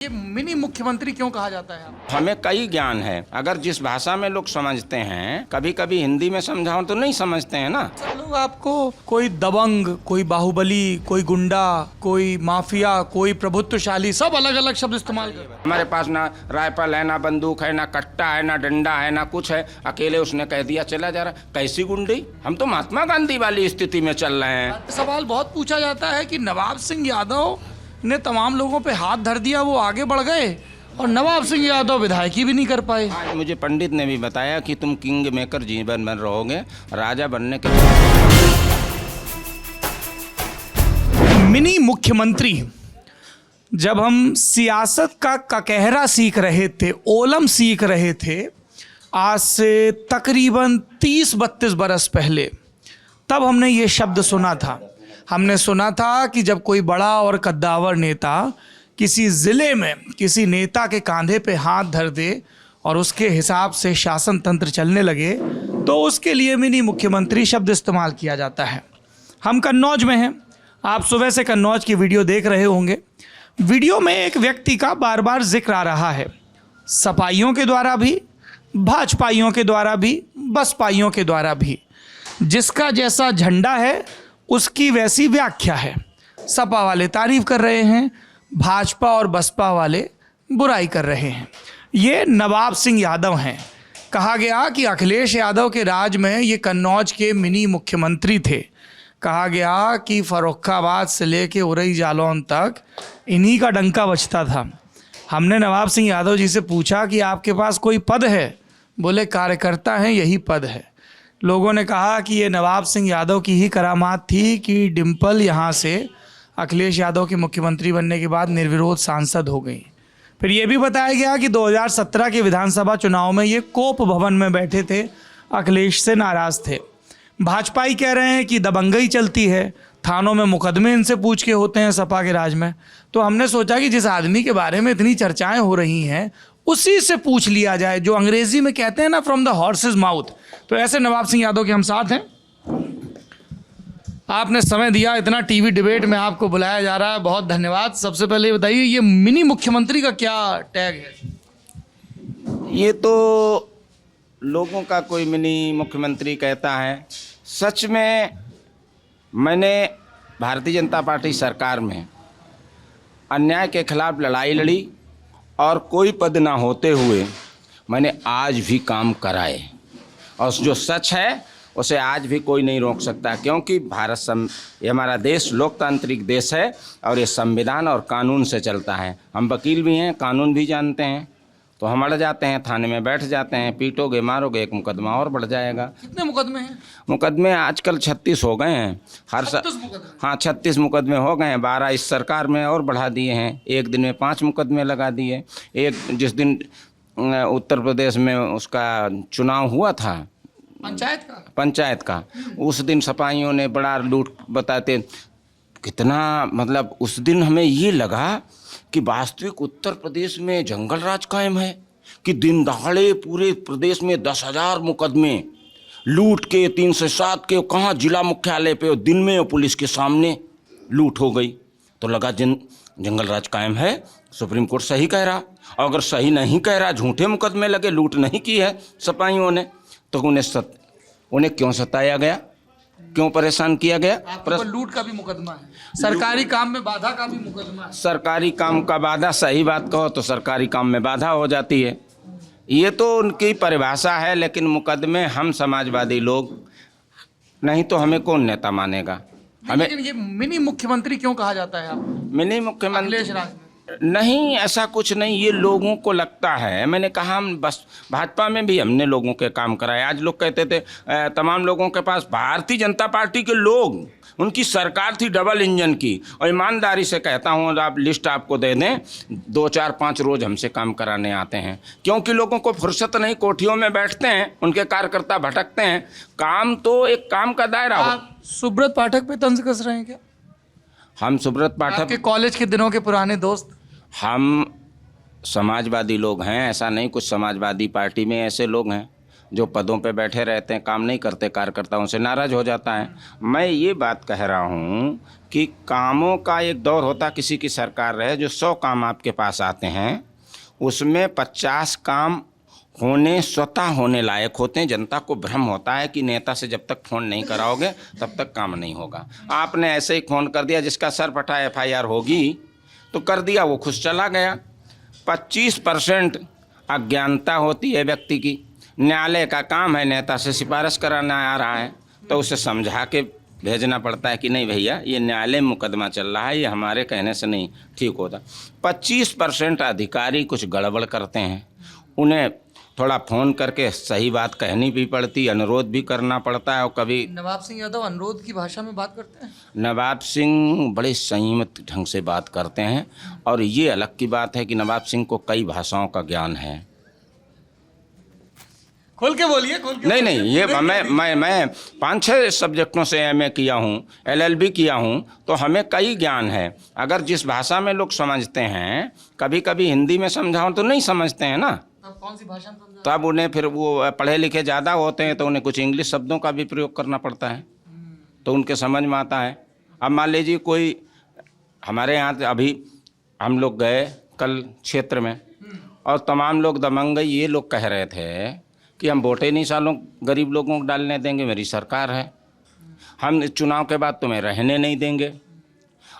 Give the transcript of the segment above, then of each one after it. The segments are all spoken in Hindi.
ये मिनी मुख्यमंत्री क्यों कहा जाता है? हमें कई ज्ञान है, अगर जिस भाषा में लोग समझते हैं, कभी कभी हिंदी में समझाओ तो नहीं समझते हैं ना। लोग आपको कोई दबंग, कोई बाहुबली, कोई गुंडा, कोई माफिया, कोई प्रभुत्वशाली, सब अलग अलग शब्द इस्तेमाल कर रहे हैं। हमारे पास ना राइफल है, ना बंदूक है, ना कट्टा है, ना डंडा है, ना कुछ है, अकेले उसने कह दिया चला जा रहा। कैसी गुंडी? हम तो महात्मा गांधी वाली स्थिति में चल रहे हैं। सवाल बहुत पूछा जाता है कि नवाब सिंह यादव ने तमाम लोगों पे हाथ धर दिया, वो आगे बढ़ गए और नवाब सिंह यादव विधायकी भी नहीं कर पाए। आज मुझे पंडित ने भी बताया कि तुम किंग मेकर जीवन भर रहोगे, राजा बनने के। मिनी मुख्यमंत्री, जब हम सियासत का ककहरा सीख रहे थे, ओलम सीख रहे थे, आज से तकरीबन 30-32 बरस पहले, तब हमने ये शब्द सुना था। हमने सुना था कि जब कोई बड़ा और कद्दावर नेता किसी ज़िले में किसी नेता के कांधे पे हाथ धर दे और उसके हिसाब से शासन तंत्र चलने लगे, तो उसके लिए मिनी मुख्यमंत्री शब्द इस्तेमाल किया जाता है। हम कन्नौज में हैं, आप सुबह से कन्नौज की वीडियो देख रहे होंगे। वीडियो में एक व्यक्ति का बार बार जिक्र आ रहा है, सपाइयों के द्वारा भी, भाजपाइयों के द्वारा भी, बसपाइयों के द्वारा भी। जिसका जैसा झंडा है उसकी वैसी व्याख्या है। सपा वाले तारीफ कर रहे हैं, भाजपा और बसपा वाले बुराई कर रहे हैं। ये नवाब सिंह यादव हैं। कहा गया कि अखिलेश यादव के राज में ये कन्नौज के मिनी मुख्यमंत्री थे। कहा गया कि फर्रुखाबाद से लेके उरई जालौन तक इन्हीं का डंका बजता था। हमने नवाब सिंह यादव जी से पूछा कि आपके पास कोई पद है? बोले कार्यकर्ता हैं, यही पद है। लोगों ने कहा कि ये नवाब सिंह यादव की ही करामात थी कि डिम्पल यहाँ से अखिलेश यादव के मुख्यमंत्री बनने के बाद निर्विरोध सांसद हो गई। फिर ये भी बताया गया कि 2017 के विधानसभा चुनाव में ये कोप भवन में बैठे थे, अखिलेश से नाराज़ थे। भाजपाई कह रहे हैं कि दबंगई चलती है, थानों में मुकदमे इनसे पूछ के होते हैं सपा के राज में। तो हमने सोचा कि जिस आदमी के बारे में इतनी चर्चाएं हो रही हैं उसी से पूछ लिया जाए, जो अंग्रेजी में कहते हैं ना, फ्रॉम द हॉर्सेस माउथ। तो ऐसे नवाब सिंह यादव के हम साथ हैं। आपने समय दिया, इतना टीवी डिबेट में आपको बुलाया जा रहा है, बहुत धन्यवाद। सबसे पहले ये बताइए, ये मिनी मुख्यमंत्री का क्या टैग है? ये तो लोगों का कोई मिनी मुख्यमंत्री कहता है। सच में मैंने भारतीय जनता पार्टी सरकार में अन्याय के खिलाफ लड़ाई लड़ी और कोई पद ना होते हुए मैंने आज भी काम कराए, और जो सच है उसे आज भी कोई नहीं रोक सकता, क्योंकि ये हमारा देश लोकतांत्रिक देश है और ये संविधान और कानून से चलता है। हम वकील भी हैं, कानून भी जानते हैं, तो हम अड़ जाते हैं, थाने में बैठ जाते हैं, पीटोगे मारोगे एक मुकदमा और बढ़ जाएगा। कितने मुकदमे हैं? मुकदमे आजकल 36 हो गए हैं। हर 36 मुकदमे हो गए हैं। 12 इस सरकार में और बढ़ा दिए हैं। एक दिन में 5 मुकदमे लगा दिए। एक जिस दिन उत्तर प्रदेश में उसका चुनाव हुआ था, पंचायत का, उस दिन सपाइयों ने बड़ा लूट बताते, कितना मतलब उस दिन हमें ये लगा कि वास्तविक उत्तर प्रदेश में जंगल राज कायम है, कि दिन दहाड़े पूरे प्रदेश में 10,000 मुकदमे लूट के, 3 से 7 के, कहाँ जिला मुख्यालय पे दिन में पुलिस के सामने लूट हो गई। तो लगा जंगल राज कायम है, सुप्रीम कोर्ट सही कह रहा। और अगर सही नहीं कह रहा, झूठे मुकदमे लगे, लूट नहीं की है सपाइयों ने, तो उन्हें क्यों सताया गया, क्यों परेशान किया गया? लूट का भी मुकदमा है, सरकारी काम में बाधा का भी मुकदमा है। सरकारी काम का बाधा, सही बात कहो तो सरकारी काम में बाधा हो जाती है, ये तो उनकी परिभाषा है। लेकिन मुकदमे हम समाजवादी लोग, नहीं तो हमें कौन नेता मानेगा हमें। लेकिन ये मिनी मुख्यमंत्री क्यों कहा जाता है आपको? मिनी मुख्यमंत्री अखिलेश राज में नहीं, ऐसा कुछ नहीं, ये लोगों को लगता है। मैंने कहा हम बस भाजपा में भी हमने लोगों के काम कराए। आज लोग कहते थे तमाम लोगों के पास भारतीय जनता पार्टी के लोग, उनकी सरकार थी डबल इंजन की, और ईमानदारी से कहता हूँ, आप लिस्ट आपको दे दें, 2, 4, 5 रोज हमसे काम कराने आते हैं, क्योंकि लोगों को फुर्सत नहीं, कोठियों में बैठते हैं, उनके कार्यकर्ता भटकते हैं। काम तो एक काम का दायरा हो। सुब्रत पाठक पे तंज कस रहे हैं क्या? हम सुब्रत पाठक के कॉलेज के दिनों के पुराने दोस्त, हम समाजवादी लोग हैं, ऐसा नहीं, कुछ समाजवादी पार्टी में ऐसे लोग हैं, जो पदों पे बैठे रहते हैं, काम नहीं करते, कार्यकर्ताओं से नाराज़ हो जाता है। मैं ये बात कह रहा हूँ कि कामों का एक दौर होता, किसी की सरकार रहे जो 100 काम आपके पास आते हैं, उसमें 50 काम होने स्वतः होने लायक होते हैं। जनता को भ्रम होता है कि नेता से जब तक फ़ोन नहीं कराओगे तब तक काम नहीं होगा। आपने ऐसे ही फ़ोन कर दिया, जिसका सर फटा FIR होगी तो कर दिया, वो खुश चला गया। 25% अज्ञानता होती है व्यक्ति की। न्यायालय का काम है नेता से सिफारिश कराना आ रहा है तो उसे समझा के भेजना पड़ता है कि नहीं भैया, ये न्यायालय में मुकदमा चल रहा है, ये हमारे कहने से नहीं ठीक होता। 25% अधिकारी कुछ गड़बड़ करते हैं, उन्हें थोड़ा फ़ोन करके सही बात कहनी भी पड़ती, अनुरोध भी करना पड़ता है। और कभी नवाब सिंह यादव अनुरोध की भाषा में बात करते हैं। नवाब सिंह बड़े संयमित ढंग से बात करते हैं, और ये अलग की बात है कि नवाब सिंह को कई भाषाओं का ज्ञान है। खोल के बोलिए, खोल के नहीं, ये मैं 5-6 सब्जेक्टों से MA किया हूँ, LLB किया हूँ, तो हमें कई ज्ञान है। अगर जिस भाषा में लोग समझते हैं, कभी कभी हिंदी में समझाओ तो नहीं समझते हैं ना, तब कौन सी भाषा में समझा? तब उन्हें फिर वो पढ़े लिखे ज़्यादा होते हैं तो उन्हें कुछ इंग्लिश शब्दों का भी प्रयोग करना पड़ता है, तो उनके समझ में आता है। अब मान लीजिए कोई हमारे यहाँ अभी हम लोग गए कल क्षेत्र में, और तमाम लोग दमंगई ये लोग कह रहे थे कि हम वोटें नहीं सालों गरीब लोगों को डालने देंगे, मेरी सरकार है, हम चुनाव के बाद तुम्हें रहने नहीं देंगे।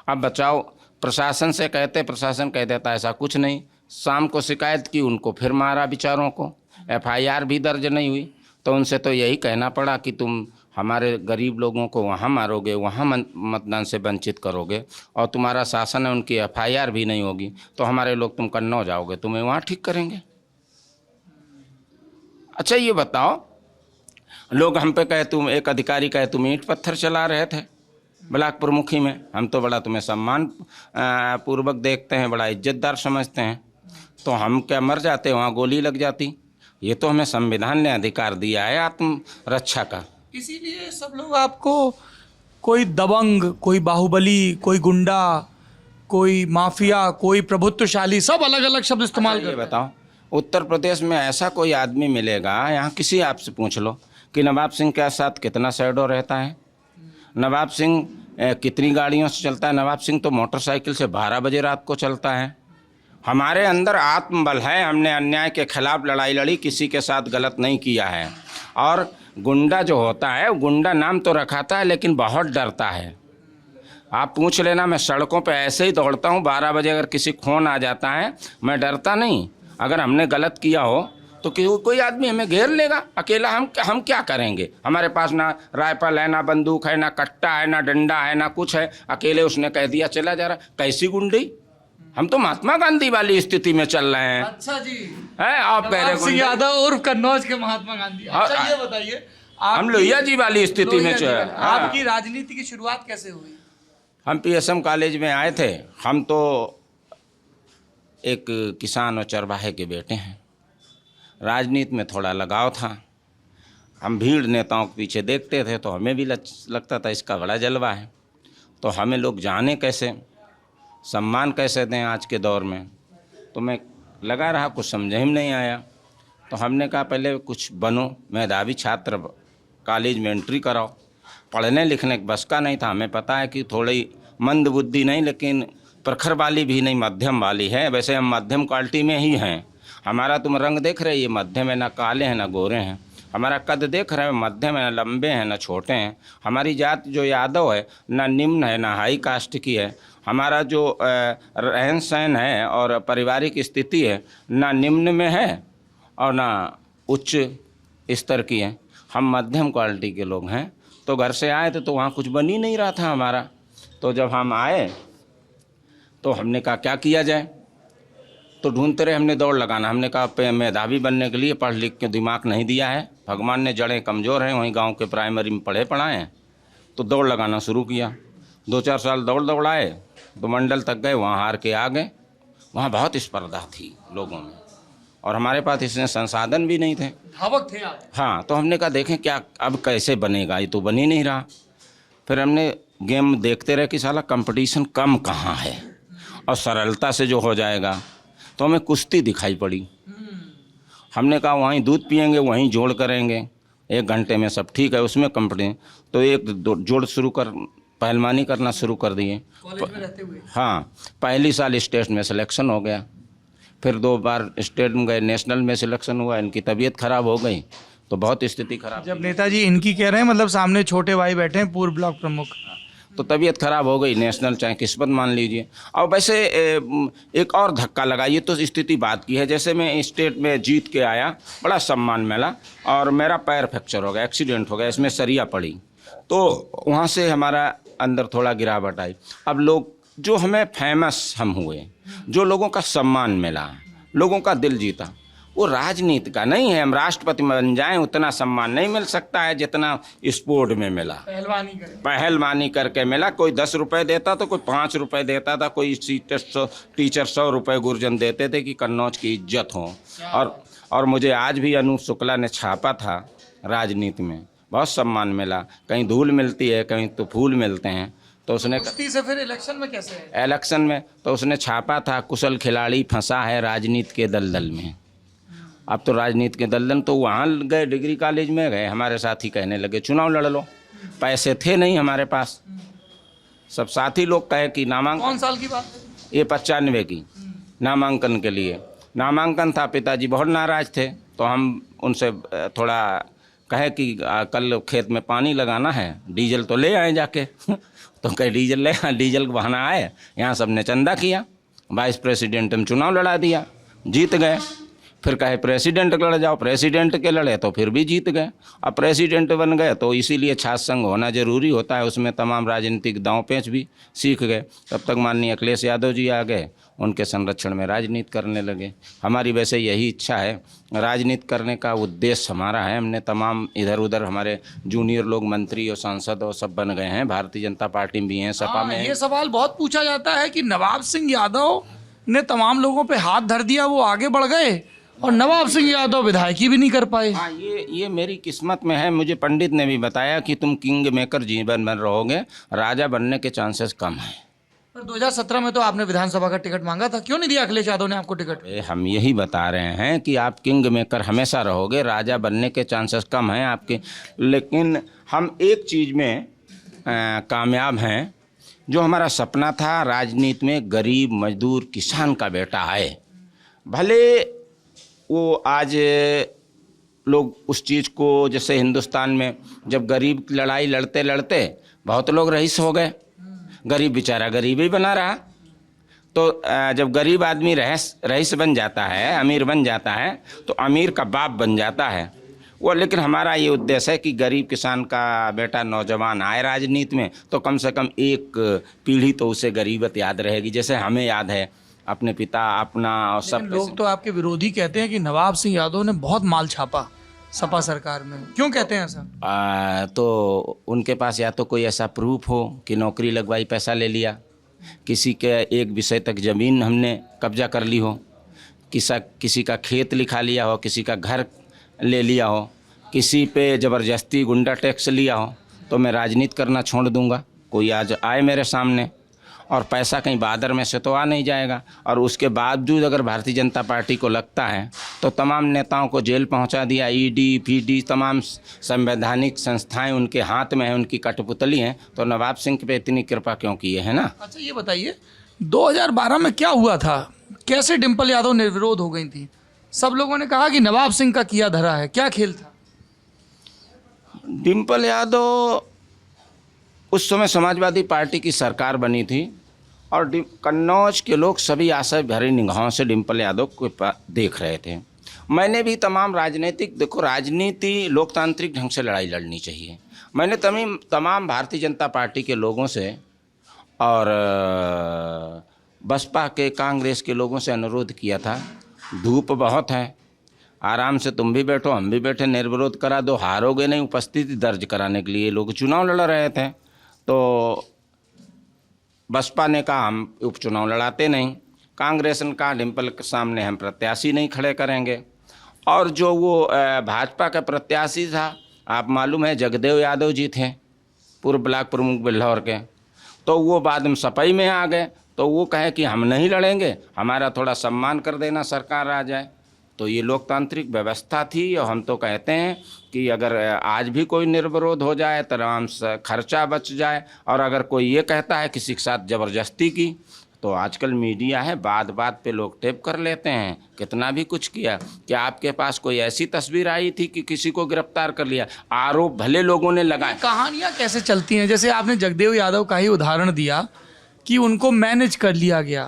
अब बचाओ, प्रशासन से कहते, प्रशासन कह देता ऐसा कुछ नहीं। शाम को शिकायत की, उनको फिर मारा बेचारों को, FIR भी दर्ज नहीं हुई। तो उनसे तो यही कहना पड़ा कि तुम हमारे गरीब लोगों को वहाँ मारोगे, वहाँ मतदान से वंचित करोगे, और तुम्हारा शासन है, उनकी FIR भी नहीं होगी, तो हमारे लोग तुम कन्नौज जाओगे, तुम्हें वहाँ ठीक करेंगे। अच्छा ये बताओ, लोग हम पे कहे, तुम एक अधिकारी कहे तुम ईंट पत्थर चला रहे थे ब्लॉक प्रमुखी में, हम तो बड़ा तुम्हें सम्मान पूर्वक देखते हैं, बड़ा इज्जतदार समझते हैं, तो हम क्या मर जाते, वहाँ गोली लग जाती। ये तो हमें संविधान ने अधिकार दिया है आत्मरक्षा का। इसीलिए सब लोग आपको कोई दबंग, कोई बाहुबली, कोई गुंडा, कोई माफिया, कोई प्रभुत्वशाली, सब अलग अलग शब्द इस्तेमाल ये करते हैं। बताओ, उत्तर प्रदेश में ऐसा कोई आदमी मिलेगा, यहाँ किसी आपसे पूछ लो कि नवाब सिंह के साथ कितना शैडो रहता है, नवाब सिंह कितनी गाड़ियों से चलता है। नवाब सिंह तो मोटरसाइकिल से 12 बजे रात को चलता है। हमारे अंदर आत्मबल है, हमने अन्याय के खिलाफ लड़ाई लड़ी, किसी के साथ गलत नहीं किया है। और गुंडा जो होता है, गुंडा नाम तो रखाता है लेकिन बहुत डरता है। आप पूछ लेना, मैं सड़कों पे ऐसे ही दौड़ता हूँ, 12 बजे अगर किसी खून आ जाता है, मैं डरता नहीं। अगर हमने गलत किया हो तो कोई आदमी हमें घेर लेगा, अकेला हम क्या करेंगे। हमारे पास ना राइफल है, ना बंदूक है, ना कट्टा है, ना डंडा है, ना कुछ है। अकेले उसने कह दिया चला जा रहा, कैसी गुंडी। हम तो महात्मा गांधी वाली स्थिति में चल रहे हैं। अच्छा जी, है आप कह रहे नवाब सिंह यादव और कन्नौज के महात्मा गांधी। अच्छा ये बताइए, हम लोहिया जी वाली स्थिति में चल। आपकी राजनीति की शुरुआत कैसे हुई? हम PSM कॉलेज में आए थे। हम तो एक किसान और चरवाहे के बेटे हैं। राजनीति में थोड़ा लगाव था। हम भीड़ नेताओं के पीछे देखते थे तो हमें भी लगता था इसका बड़ा जलवा है, तो हमें लोग जाने कैसे, सम्मान कैसे दें आज के दौर में। तो मैं लगा रहा, कुछ समझ ही नहीं आया। तो हमने कहा पहले कुछ बनो, मेधावी छात्र कॉलेज में एंट्री कराओ। पढ़ने लिखने बस का नहीं था। हमें पता है कि थोड़ी मंद बुद्धि नहीं, लेकिन प्रखर वाली भी नहीं, मध्यम वाली है। वैसे हम मध्यम क्वालिटी में ही हैं। हमारा तुम रंग देख रहे, ये मध्यम है, ना काले हैं ना गोरे हैं। हमारा कद देख रहे हैं, मध्यम है, ना लंबे हैं ना छोटे हैं। हमारी जात जो यादव है, ना निम्न है ना हाई कास्ट की है। हमारा जो रहन सहन है और पारिवारिक स्थिति है, ना निम्न में है और ना उच्च स्तर की है। हम मध्यम क्वालिटी के लोग हैं। तो घर से आए थे तो वहाँ कुछ बन ही नहीं रहा था हमारा। तो जब हम आए तो हमने कहा क्या किया जाए, तो ढूंढते रहे। हमने दौड़ लगाना, हमने कहा मेधावी बनने के लिए पढ़ लिख के दिमाग नहीं दिया है, भगवान ने जड़ें कमज़ोर हैं, वहीं गांव के प्राइमरी में पढ़ाए हैं। तो दौड़ लगाना शुरू किया। 2-4 साल दौड़ाए तो मंडल तक गए, वहाँ हार के आ गए। वहाँ बहुत स्पर्धा थी लोगों में और हमारे पास इसमें संसाधन भी नहीं थे, धावक थे आप। हाँ, तो हमने कहा देखें क्या अब कैसे बनेगा, ये तो बन ही नहीं रहा। फिर हमने गेम देखते रहे कि साला कंपटीशन कम कहाँ है और सरलता से जो हो जाएगा। तो हमें कुश्ती दिखाई पड़ी हमने कहा वहीं दूध पिएंगे, वहीं जोड़ करेंगे, 1 घंटे में सब ठीक है। उसमें कंपनी तो एक जोड़ शुरू कर पहलवानी करना शुरू कर दिए। कॉलेज में रहते हुए? हाँ, पहली साल स्टेट में सिलेक्शन हो गया, फिर 2 बार स्टेट में गए, नेशनल में सिलेक्शन हुआ। इनकी तबीयत खराब हो गई तो बहुत स्थिति खराब। जब नेताजी इनकी कह रहे हैं, मतलब सामने छोटे भाई बैठे हैं, पूर्व ब्लॉक प्रमुख, तो तबीयत खराब हो गई, नेशनल चाहे किस्मत मान लीजिए। और वैसे एक और धक्का लगा, ये तो स्थिति बात की है। जैसे मैं स्टेट में जीत के आया, बड़ा सम्मान मिला, और मेरा पैर फ्रैक्चर हो गया, एक्सीडेंट हो गया, इसमें सरिया पड़ी, तो वहाँ से हमारा अंदर थोड़ा गिरावट आई। अब लोग जो हमें फेमस हम हुए, जो लोगों का सम्मान मिला, लोगों का दिल जीता, वो राजनीति का नहीं है। हम राष्ट्रपति बन जाएं उतना सम्मान नहीं मिल सकता है जितना स्पोर्ट में मिला। पहलवानी करके मिला। कोई 10 रुपये देता तो कोई 5 रुपये देता था, कोई टीचर 100 रुपये गुरजन देते थे कि कन्नौज की इज्जत हो। और मुझे आज भी अनूप शुक्ला ने छापा था, राजनीति में बहुत सम्मान मिला। कहीं धूल मिलती है, कहीं तो फूल मिलते हैं। तो उसने से फिर इलेक्शन में कैसे है? इलेक्शन में तो उसने छापा था, कुशल खिलाड़ी फंसा है राजनीति के दलदल में। अब तो राजनीति के दलदल, तो वहाँ गए, डिग्री कॉलेज में गए, हमारे साथी कहने लगे चुनाव लड़ लो। पैसे थे नहीं हमारे पास। सब साथी लोग कहे कि नामांकन। कौन साल की बात? ये 95 की, नामांकन के लिए नामांकन था। पिताजी बहुत नाराज थे, तो हम उनसे थोड़ा कहे कि कल खेत में पानी लगाना है, डीजल तो ले आए जाके। तो कहे डीजल ले आए, डीजल का बहाना आए। यहाँ सबने चंदा किया, वाइस प्रेसिडेंट में चुनाव लड़ा दिया, जीत गए। फिर कहे प्रेसिडेंट लड़ जाओ, प्रेसिडेंट के लड़े तो फिर भी जीत गए। अब प्रेसिडेंट बन गए तो इसीलिए छात्र संघ होना जरूरी होता है, उसमें तमाम राजनीतिक दांव पेंच भी सीख गए। तब तक माननीय अखिलेश यादव जी आ गए, उनके संरक्षण में राजनीति करने लगे। हमारी वैसे यही इच्छा है, राजनीति करने का उद्देश्य हमारा है। हमने तमाम इधर उधर हमारे जूनियर लोग मंत्री और सांसद और सब बन गए हैं, भारतीय जनता पार्टी में भी हैं, सपा में। ये सवाल बहुत पूछा जाता है कि नवाब सिंह यादव ने तमाम लोगों पे हाथ धर दिया, वो आगे बढ़ गए, और नवाब सिंह यादव विधायकी भी नहीं कर पाए। हाँ, ये मेरी किस्मत में है। मुझे पंडित ने भी बताया कि तुम किंग मेकर जीवन भर रहोगे, राजा बनने के चांसेस कम हैं। पर 2017 में तो आपने विधानसभा का टिकट मांगा था, क्यों नहीं दिया अखिलेश यादव ने आपको टिकट? हम यही बता रहे हैं कि आप किंग मेकर हमेशा रहोगे, राजा बनने के चांसेस कम हैं आपके। लेकिन हम एक चीज़ में कामयाब हैं, जो हमारा सपना था राजनीति में गरीब मजदूर किसान का बेटा है। भले वो आज लोग उस चीज़ को, जैसे हिंदुस्तान में जब गरीब की लड़ाई लड़ते लड़ते बहुत लोग रईस हो गए, गरीब बेचारा गरीब ही बना रहा। तो जब गरीब आदमी रईस बन जाता है, अमीर बन जाता है, तो अमीर का बाप बन जाता है वो। लेकिन हमारा ये उद्देश्य है कि गरीब किसान का बेटा नौजवान आए राजनीति में, तो कम से कम एक पीढ़ी तो उसे गरीबत याद रहेगी, जैसे हमें याद है अपने पिता, अपना और सब। लोग तो आपके विरोधी कहते हैं कि नवाब सिंह यादव ने बहुत माल छापा सपा सरकार में, क्यों कहते हैं ऐसा? तो उनके पास या तो कोई ऐसा प्रूफ हो कि नौकरी लगवाई, पैसा ले लिया, किसी के एक विषय तक ज़मीन हमने कब्जा कर ली हो, किसी का खेत लिखा लिया हो, किसी का घर ले लिया हो, किसी पे ज़बरदस्ती गुंडा टैक्स लिया हो, तो मैं राजनीति करना छोड़ दूंगा। कोई आज आए मेरे सामने, और पैसा कहीं बादर में से तो आ नहीं जाएगा। और उसके बावजूद अगर भारतीय जनता पार्टी को लगता है तो तमाम नेताओं को जेल पहुंचा दिया, ईडी, पीडी, तमाम संवैधानिक संस्थाएं उनके हाथ में हैं, उनकी कठपुतली हैं, तो नवाब सिंह पे इतनी कृपा क्यों की है ना? अच्छा ये बताइए, 2012 में क्या हुआ था? कैसे डिम्पल यादव निर्विरोध हो गई थी? सब लोगों ने कहा कि नवाब सिंह का किया धरा है, क्या खेल था? डिम्पल यादव, उस समय समाजवादी पार्टी की सरकार बनी थी, और कन्नौज के लोग सभी आशा भरी निगाहों से डिम्पल यादव को देख रहे थे। मैंने भी तमाम राजनीतिक, देखो राजनीति लोकतांत्रिक ढंग से लड़ाई लड़नी चाहिए। मैंने तमाम भारतीय जनता पार्टी के लोगों से और बसपा के, कांग्रेस के लोगों से अनुरोध किया था, धूप बहुत है, आराम से तुम भी बैठो, हम भी बैठे, निर्विरोध करा दो, हारोगे नहीं। उपस्थिति दर्ज कराने के लिए लोग चुनाव लड़ रहे थे, तो बसपा ने कहा हम उपचुनाव लड़ाते नहीं, कांग्रेस ने कहा डिम्पल के सामने हम प्रत्याशी नहीं खड़े करेंगे। और जो वो भाजपा का प्रत्याशी था, आप मालूम है जगदेव यादव जी थे, पूर्व ब्लॉक प्रमुख बिल्हौर के, तो वो बाद में सपई में आ गए। तो वो कहे कि हम नहीं लड़ेंगे, हमारा थोड़ा सम्मान कर देना, सरकार आ जाए। तो ये लोकतांत्रिक व्यवस्था थी। और हम तो कहते हैं कि अगर आज भी कोई निर्विरोध हो जाए तो आराम से खर्चा बच जाए। और अगर कोई ये कहता है किसी के साथ ज़बरदस्ती की, तो आजकल मीडिया है, बात बात पे लोग टेप कर लेते हैं, कितना भी कुछ किया। क्या आपके पास कोई ऐसी तस्वीर आई थी कि किसी को गिरफ्तार कर लिया? आरोप भले लोगों ने लगाए। कहानियां कैसे चलती हैं? जैसे आपने जगदेव यादव का ही उदाहरण दिया कि उनको मैनेज कर लिया गया,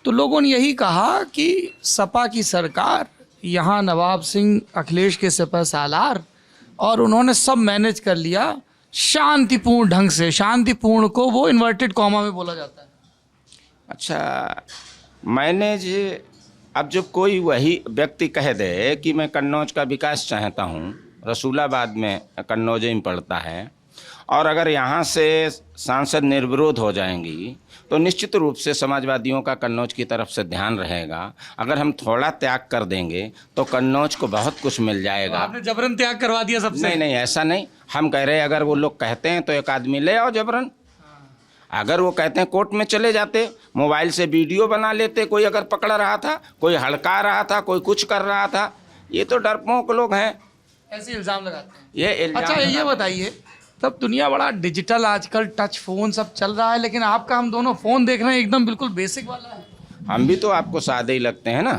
तो लोगों ने यही कहा कि सपा की सरकार, यहाँ नवाब सिंह अखिलेश के सिपह सालार, और उन्होंने सब मैनेज कर लिया शांतिपूर्ण ढंग से। शांतिपूर्ण को वो इन्वर्टेड कॉमा में बोला जाता है। अच्छा, मैनेज, अब जब कोई वही व्यक्ति कह दे कि मैं कन्नौज का विकास चाहता हूँ, रसूलाबाद में कन्नौज में पड़ता है, और अगर यहाँ से सांसद निर्विरोध हो जाएंगी तो निश्चित रूप से समाजवादियों का कन्नौज की तरफ से ध्यान रहेगा। अगर हम थोड़ा त्याग कर देंगे तो कन्नौज को बहुत कुछ मिल जाएगा। आपने जबरन त्याग करवा दिया सबसे। नहीं नहीं, ऐसा नहीं। हम कह रहे हैं अगर वो लोग कहते हैं तो एक आदमी ले आओ जबरन। अगर वो कहते हैं कोर्ट में चले जाते, मोबाइल से वीडियो बना लेते, कोई अगर पकड़ रहा था, कोई हड़का रहा था, कोई कुछ कर रहा था। ये तो डरपोक लोग हैं, ऐसे इल्ज़ाम लगाते हैं। ये इल्जाम। अच्छा, ये बताइए, तब दुनिया बड़ा डिजिटल, आजकल टच फोन सब चल रहा है, लेकिन आपका हम दोनों फोन देख रहे हैं एकदम बिल्कुल बेसिक वाला है। हम भी तो आपको सादे ही लगते हैं ना।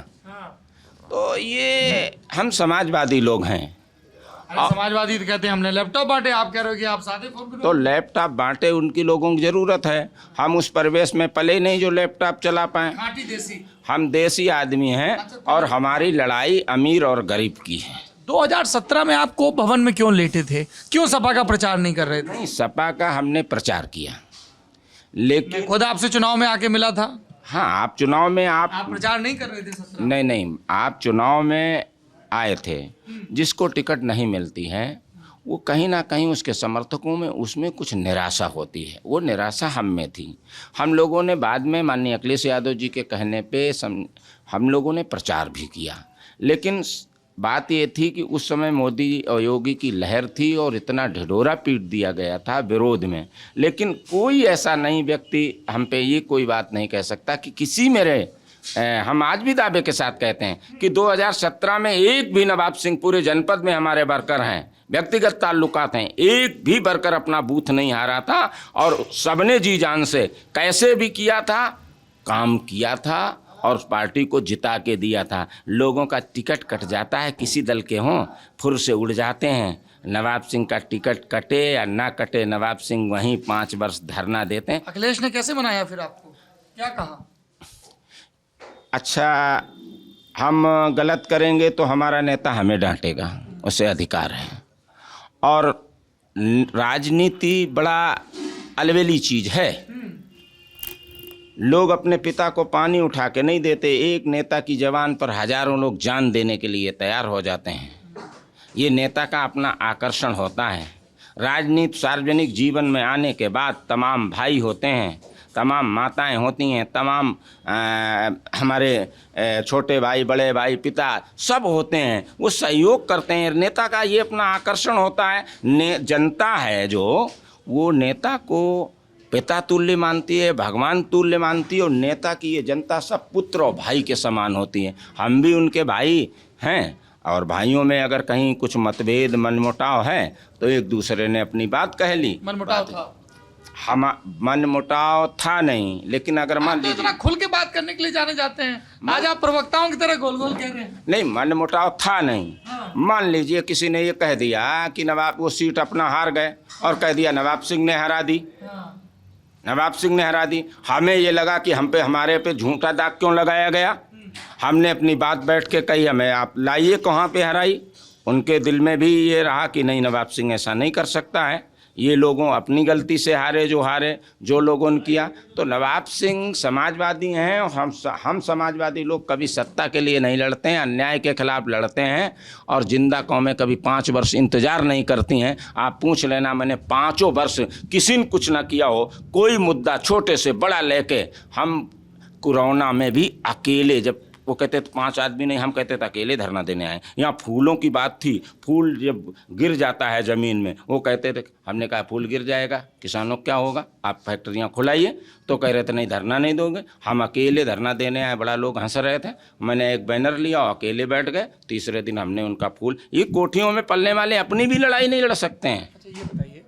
तो ये हम समाजवादी लोग हैं। अरे समाजवादी तो कहते हैं हमने लैपटॉप बांटे, आप कह रहे हो कि आप सादे फोन। तो लैपटॉप बांटे उनकी लोगों की ज़रूरत है। हम उस परिवेश में पले नहीं जो लैपटॉप चला पाएँ। खाटी देसी। हम देसी आदमी हैं और हमारी लड़ाई अमीर और गरीब की है। 2017 में आप कोप भवन में क्यों लेटे थे? क्यों सपा का प्रचार नहीं कर रहे थे? नहीं, सपा का हमने प्रचार किया, लेकिन खुद आपसे चुनाव में आके मिला था। हाँ, आप चुनाव में आप प्रचार नहीं कर रहे थे 17? नहीं नहीं, आप चुनाव में आए थे। जिसको टिकट नहीं मिलती है वो कहीं ना कहीं उसके समर्थकों में उसमें कुछ निराशा होती है। वो निराशा हम में थी। हम लोगों ने बाद में माननीय अखिलेश यादव जी के कहने पे हम लोगों ने प्रचार भी किया। लेकिन बात ये थी कि उस समय मोदी और योगी की लहर थी और इतना ढिढोरा पीट दिया गया था विरोध में। लेकिन कोई ऐसा नहीं व्यक्ति हम पे ये कोई बात नहीं कह सकता कि किसी मेरे हम आज भी दावे के साथ कहते हैं कि 2017 में एक भी नवाब सिंह, पूरे जनपद में हमारे वर्कर हैं, व्यक्तिगत ताल्लुकात हैं, एक भी वर्कर अपना बूथ नहीं हारा था। और सबने जी जान से कैसे भी किया था, काम किया था और पार्टी को जिता के दिया था। लोगों का टिकट कट जाता है, किसी दल के हों, फुर से उड़ जाते हैं। नवाब सिंह का टिकट कटे या ना कटे, नवाब सिंह वहीं 5 वर्ष धरना देते हैं। अखिलेश ने कैसे मनाया फिर आपको? क्या कहा? अच्छा, हम गलत करेंगे तो हमारा नेता हमें डांटेगा, उसे अधिकार है। और राजनीति बड़ा अलबेली चीज़ है। लोग अपने पिता को पानी उठा के नहीं देते। एक नेता की जवान पर हजारों लोग जान देने के लिए तैयार हो जाते हैं। ये नेता का अपना आकर्षण होता है। राजनीति सार्वजनिक जीवन में आने के बाद तमाम भाई होते हैं, तमाम माताएं होती हैं, तमाम हमारे छोटे भाई, बड़े भाई, पिता सब होते हैं। वो सहयोग करते हैं। नेता का ये अपना आकर्षण होता है। जनता है जो, वो नेता को पिता तुल्य मानती है, भगवान तुल्य मानती है। और नेता की ये जनता सब पुत्र और भाई के समान होती है। हम भी उनके भाई हैं। और भाइयों में अगर कहीं कुछ मतभेद, मनमुटाव है तो एक दूसरे ने अपनी बात कह ली। मनमुटाव था? हम मनमुटाव था नहीं, लेकिन अगर मान लीजिए, इतना खुल के बात करने के लिए जाने जाते हैं, आज आप प्रवक्ताओं की तरह गोल गोल कह रहे हैं। नहीं, मनमुटाव था नहीं। मान लीजिए किसी ने ये कह दिया कि नवाब वो सीट अपना हार गए और कह दिया नवाब सिंह ने हरा दी, नवाब सिंह ने हरा दी। हमें ये लगा कि हम पे, हमारे पे झूठा दाग क्यों लगाया गया। हमने अपनी बात बैठ के कही, हमें आप लाइए कहाँ पे हराई। उनके दिल में भी ये रहा कि नहीं, नवाब सिंह ऐसा नहीं कर सकता है। ये लोगों अपनी गलती से हारे, जो लोगों ने किया। तो नवाब सिंह समाजवादी हैं और हम समाजवादी लोग कभी सत्ता के लिए नहीं लड़ते हैं, अन्याय के खिलाफ लड़ते हैं। और जिंदा कौमें कभी 5 वर्ष इंतजार नहीं करती हैं। आप पूछ लेना, मैंने 5 वर्ष किसी ने कुछ ना किया हो, कोई मुद्दा छोटे से बड़ा लेके, हम कोरोना में भी अकेले, जब वो कहते थे 5 आदमी नहीं, हम कहते थे अकेले धरना देने आए। यहाँ फूलों की बात थी, फूल जब गिर जाता है ज़मीन में, वो कहते थे, हमने कहा फूल गिर जाएगा किसानों को क्या होगा, आप फैक्ट्रियाँ खुलाइए। तो कह रहे थे नहीं धरना नहीं दोगे, हम अकेले धरना देने आए। बड़ा लोग हंस रहे थे। मैंने एक बैनर लिया और अकेले बैठ गए। तीसरे दिन हमने उनका फूल, ये कोठियों में पलने वाले अपनी भी लड़ाई नहीं लड़ सकते हैं। अच्छा ये बताइए,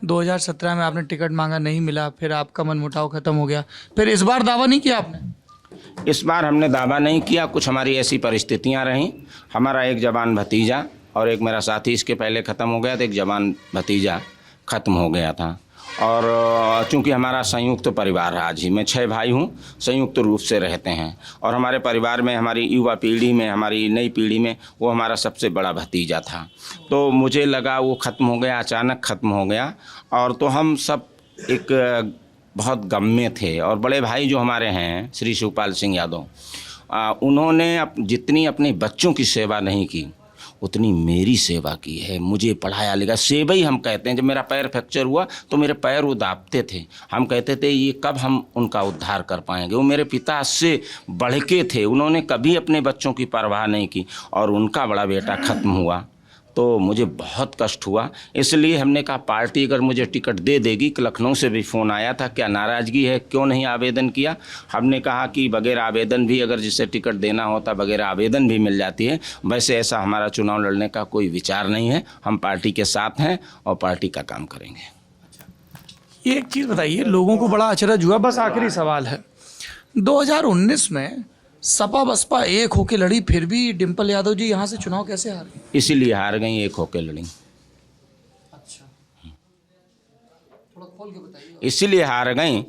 2017 में आपने टिकट मांगा, नहीं मिला, फिर आपका मनमुटाव खत्म हो गया, फिर इस बार दावा नहीं किया आपने? इस बार हमने दावा नहीं किया, कुछ हमारी ऐसी परिस्थितियां रहीं। हमारा एक जवान भतीजा और एक मेरा साथी इसके पहले ख़त्म हो गया था, एक जवान भतीजा ख़त्म हो गया था। और चूंकि हमारा संयुक्त परिवार है, आज ही मैं 6 भाई हूँ, संयुक्त रूप से रहते हैं। और हमारे परिवार में, हमारी युवा पीढ़ी में, हमारी नई पीढ़ी में वो हमारा सबसे बड़ा भतीजा था। तो मुझे लगा वो ख़त्म हो गया, अचानक ख़त्म हो गया। और तो हम सब एक बहुत गम में थे। और बड़े भाई जो हमारे हैं श्री शिवपाल सिंह यादव, उन्होंने जितनी अपने बच्चों की सेवा नहीं की उतनी मेरी सेवा की है। मुझे पढ़ाया लिखा, सेवा ही हम कहते हैं। जब मेरा पैर फ्रैक्चर हुआ तो मेरे पैर वो दाबते थे, हम कहते थे ये कब हम उनका उद्धार कर पाएंगे। वो मेरे पिता से बढ़ के थे, उन्होंने कभी अपने बच्चों की परवाह नहीं की। और उनका बड़ा बेटा ख़त्म हुआ तो मुझे बहुत कष्ट हुआ। इसलिए हमने कहा पार्टी अगर मुझे टिकट दे देगी, लखनऊ से भी फ़ोन आया था, क्या नाराज़गी है, क्यों नहीं आवेदन किया। हमने कहा कि बगैर आवेदन भी, अगर जिसे टिकट देना होता बगैर आवेदन भी मिल जाती है। वैसे ऐसा हमारा चुनाव लड़ने का कोई विचार नहीं है, हम पार्टी के साथ हैं और पार्टी का काम करेंगे। ये एक चीज़ बताइए, लोगों को बड़ा अचरज हुआ, बस आखिरी सवाल है, 2019 में सपा बसपा एक होके लड़ी, फिर भी डिम्पल यादव जी यहाँ से चुनाव कैसे हार गए? इसीलिए हार गई, एक होकर लड़ी। अच्छा, थोड़ा खोल के बताइए। इसीलिए हार गई,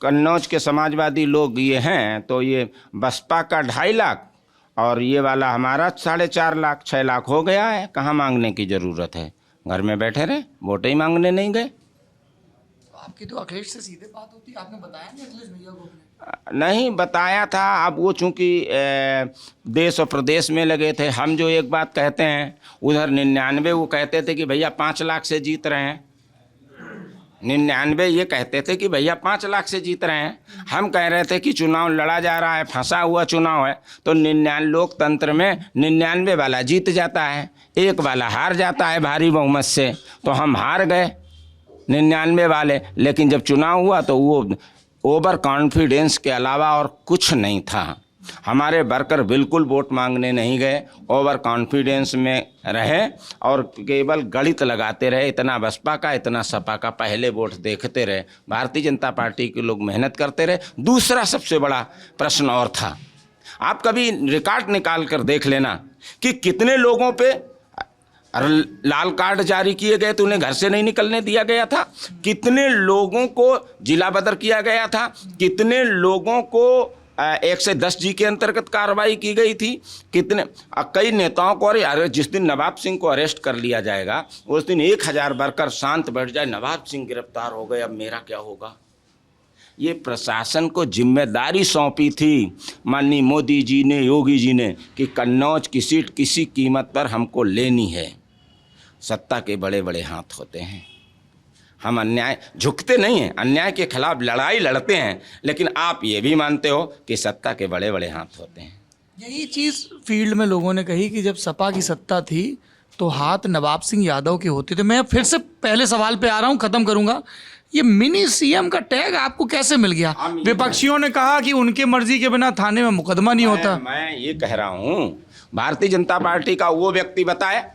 कन्नौज के समाजवादी लोग ये हैं तो ये बसपा का 2.5 लाख और ये वाला हमारा 4.5 लाख, 6 लाख हो गया है। कहाँ मांगने की ज़रूरत है, घर में बैठे रहे, वोट ही मांगने नहीं गए। आपकी तो अखिलेश से सीधे बात होती, आपने बताया नहीं अखिलेश भैया को? नहीं बताया था, अब वो चूँकि देश और प्रदेश में लगे थे। हम जो एक बात कहते हैं उधर 99 वो कहते थे कि भैया 5 लाख से जीत रहे हैं। 99 ये कहते थे कि भैया 5 लाख से जीत रहे हैं। हम कह रहे थे कि चुनाव लड़ा जा रहा है, फंसा हुआ चुनाव है, तो 99 लोकतंत्र में 99 वाला जीत जाता है, 1 वाला हार जाता है भारी बहुमत से। तो हम हार गए 99 वाले। लेकिन जब चुनाव हुआ तो वो ओवर कॉन्फिडेंस के अलावा और कुछ नहीं था। हमारे वर्कर बिल्कुल वोट मांगने नहीं गए, ओवर कॉन्फिडेंस में रहे और केवल गणित लगाते रहे, इतना बसपा का इतना सपा का, पहले वोट देखते रहे। भारतीय जनता पार्टी के लोग मेहनत करते रहे। दूसरा सबसे बड़ा प्रश्न और था, आप कभी रिकॉर्ड निकाल कर देख लेना कि कितने लोगों पे लाल कार्ड जारी किए गए तो उन्हें घर से नहीं निकलने दिया गया था, कितने लोगों को जिला बदर किया गया था, कितने लोगों को 110 जी के अंतर्गत कार्रवाई की गई थी, कितने कई नेताओं को। अरे जिस दिन नवाब सिंह को अरेस्ट कर लिया जाएगा उस दिन 1000 वर्कर शांत बैठ जाए, नवाब सिंह गिरफ्तार हो गए, अब मेरा क्या होगा। ये प्रशासन को जिम्मेदारी सौंपी थी माननीय मोदी जी ने, योगी जी ने, कि कन्नौज की सीट किसी कीमत पर हमको लेनी है। सत्ता के बड़े बड़े हाथ होते हैं, हम अन्याय झुकते नहीं हैं, अन्याय के खिलाफ लड़ाई लड़ते हैं, लेकिन आप ये भी मानते हो कि सत्ता के बड़े बड़े हाथ होते हैं। यही चीज़ फील्ड में लोगों ने कही कि जब सपा की सत्ता थी तो हाथ नवाब सिंह यादव के होते थे। मैं फिर से पहले सवाल पे आ रहा हूँ, ख़त्म करूँगा। ये मिनी सीएम का टैग आपको कैसे मिल गया? विपक्षियों ने कहा कि उनके मर्जी के बिना थाने में मुकदमा नहीं होता। मैं ये कह रहा हूँ, भारतीय जनता पार्टी का वो व्यक्ति बताए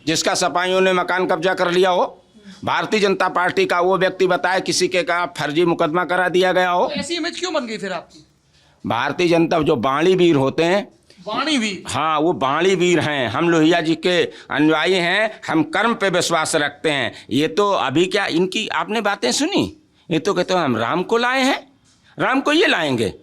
जिसका सपाइयों ने मकान कब्जा कर लिया हो। भारतीय जनता पार्टी का वो व्यक्ति बताए किसी के का फर्जी मुकदमा करा दिया गया हो। ऐसी इमेज क्यों बन गई फिर आपकी? भारतीय जनता जो बाणी वीर होते हैं, बाणी वीर, हाँ वो बाणी वीर हैं। हम लोहिया जी के अनुयायी हैं, हम कर्म पे विश्वास रखते हैं। ये तो अभी क्या इनकी आपने बातें सुनी, ये तो कहते हैं हम राम को लाए हैं, राम को ये लाएंगे।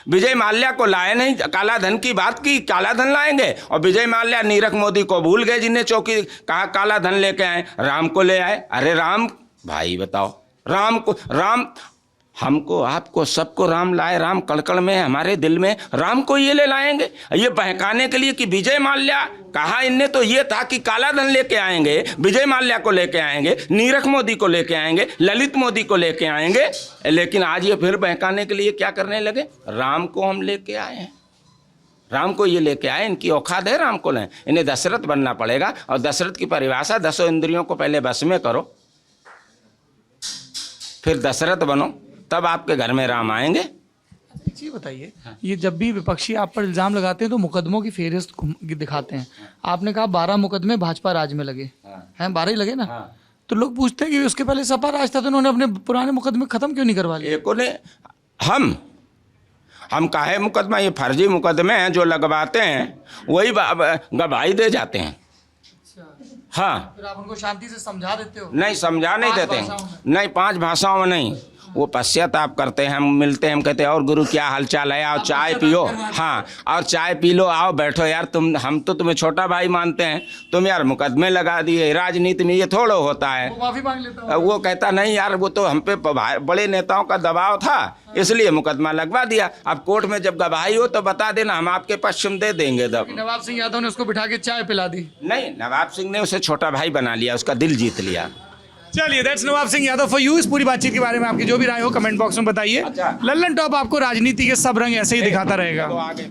विजय माल्या को लाए नहीं, काला धन की बात की, काला धन लाएंगे। और विजय माल्या नीरज मोदी को भूल गए जिन्हें चौकी कहा काला धन लेके आए, राम को ले आए। अरे राम भाई बताओ, राम को, राम हमको आपको सबको राम लाए, राम कड़कड़ में हमारे दिल में, राम को ये ले लाएंगे ये बहकाने के लिए कि विजय माल्या कहा इनने तो ये था कि काला धन लेके आएंगे, विजय माल्या को लेके आएंगे, नीरज मोदी को लेके आएंगे, ललित मोदी को लेके आएंगे। लेकिन आज ये फिर बहकाने के लिए क्या करने लगे, राम को हम लेके आए हैं। राम को ये लेके आए, इनकी औकात है राम को लें, इन्हें दशरथ बनना पड़ेगा। और दशरथ की परिभाषा 10 इंद्रियों को पहले बस में करो, फिर दशरथ बनो, तब आपके घर में राम आएंगे। एक चीज़ बताइए, ये जब भी विपक्षी आप पर इल्ज़ाम लगाते हैं तो मुकदमों की फेहरिस्त दिखाते हैं। आपने कहा 12 मुकदमे भाजपा राज में लगे हैं, 12 ही लगे ना। तो लोग पूछते हैं कि उसके पहले सपा राज था तो उन्होंने अपने पुराने मुकदमे खत्म क्यों नहीं करवा लिए? एक ने हम काहे मुकदमा, ये फर्जी मुकदमे हैं जो लगवाते हैं, वही गवाही दे जाते हैं। हाँ, फिर आप उनको शांति से समझा देते हो? नहीं समझा नहीं देते हैं, नहीं 5 भाषाओं में नहीं, वो पश्चाताप करते हैं। हम मिलते हैं, हम कहते हैं और गुरु क्या हालचाल है, आओ चाय पियो, हाँ और चाय पी लो, आओ बैठो यार, हम तो तुम्हें छोटा भाई मानते हैं, तुम यार मुकदमे लगा दिए। राजनीति में ये थोड़ा होता है। वो माफी मांग लेता हूँ। वो कहता नहीं यार, वो तो हम पे बड़े नेताओं का दबाव था, इसलिए मुकदमा लगवा दिया। अब कोर्ट में जब गवाही हो तो बता देना, हम आपके पश्चिम दे देंगे। दब नवाब सिंह यादव ने उसको बिठा के चाय पिला दी। नहीं, नवाब सिंह ने उसे छोटा भाई बना लिया, उसका दिल जीत लिया। चलिए, that's Nawab Singh Yadav for you. इस पूरी बातचीत के बारे में आपकी जो भी राय हो कमेंट बॉक्स में बताइए। अच्छा। लल्लन टॉप आपको राजनीति के सब रंग ऐसे ही दिखाता रहेगा। तो आगे